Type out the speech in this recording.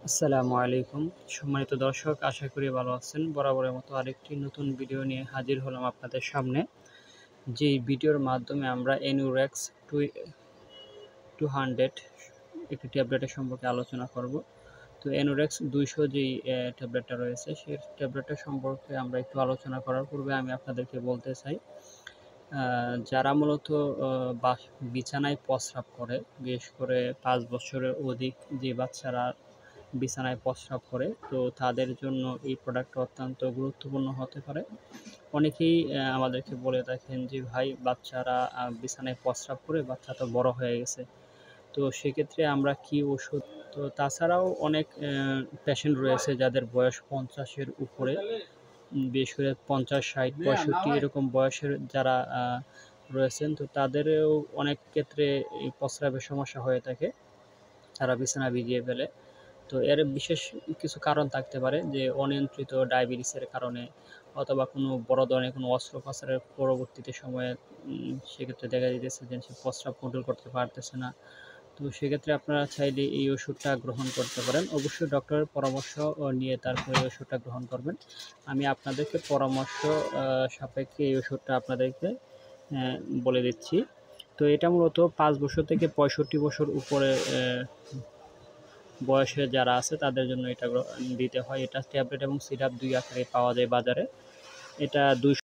আসসালামু আলাইকুম। সম্মানিত দর্শক, আশা করি ভালো আছেন। বরাবরের মতো আরেকটি নতুন ভিডিও নিয়ে হাজির হলাম আপনাদের সামনে। যেই ভিডিওর মাধ্যমে আমরা এনুরেক্স 200 একটি ট্যাবলেটের সম্পর্কে আলোচনা করব। তো এনুরেক্স 200 যেই ট্যাবলেটটা রয়েছে, সেই ট্যাবলেটটা সম্পর্কে আমরা একটু আলোচনা করার পূর্বে আমি আপনাদেরকে বলতে চাই, যারা মূলত বিছানায় প্রস্রাব করে, বিশেষ করে 5 বছরের অধিক যে বাচ্চারা বিছানায় প্রস্রাব করে, তো তাদের জন্য এই প্রোডাক্টটা অত্যন্ত গুরুত্বপূর্ণ হতে পারে। অনেকেই আমাদেরকে বলে থাকেন যে ভাই, বাচ্চারা বিছানায় প্রস্রাব করে, বাচ্চা তো বড় হয়ে গেছে, তো সেক্ষেত্রে আমরা কি ওষুধ। তো তাছাড়াও অনেক পেশেন্ট রয়েছে যাদের বয়স 50-এর উপরে, বিশেষ করে 50, 60, 65 এরকম বয়সের যারা রয়েছেন, তো তাদেরও অনেক ক্ষেত্রে এই প্রস্রাবের সমস্যা হয়ে থাকে, তারা বিছানা ভিজিয়ে ফেলে। তো এর বিশেষ কিছু কারণ থাকতে পারে, যে অনিয়ন্ত্রিত ডায়াবেটিসের কারণে, অথবা কোনো বড় ধরনের কোনো অস্ত্রোপচারের পরবর্তীতে সময়ে সেক্ষেত্রে দেখা যাইতেছে যে সে প্রস্রাব কন্ট্রোল করতে পারতেছে না। তো সেক্ষেত্রে আপনারা চাইলে এই ওষুধটা গ্রহণ করতে পারেন। অবশ্যই ডক্টরের পরামর্শ নিয়ে তারপরে এই ওষুধটা গ্রহণ করবেন। আমি আপনাদেরকে পরামর্শ সাপেক্ষে এই ওষুধটা আপনাদেরকে বলে দিচ্ছি। তো এটা মূলত 5 বছর থেকে 65 বছর উপরে বয়সে যারা আছে তাদের জন্য এটা দিতে হয়। এটা ট্যাবলেট এবং সিরাপ 2 আকারে পাওয়া যায় বাজারে। এটা 200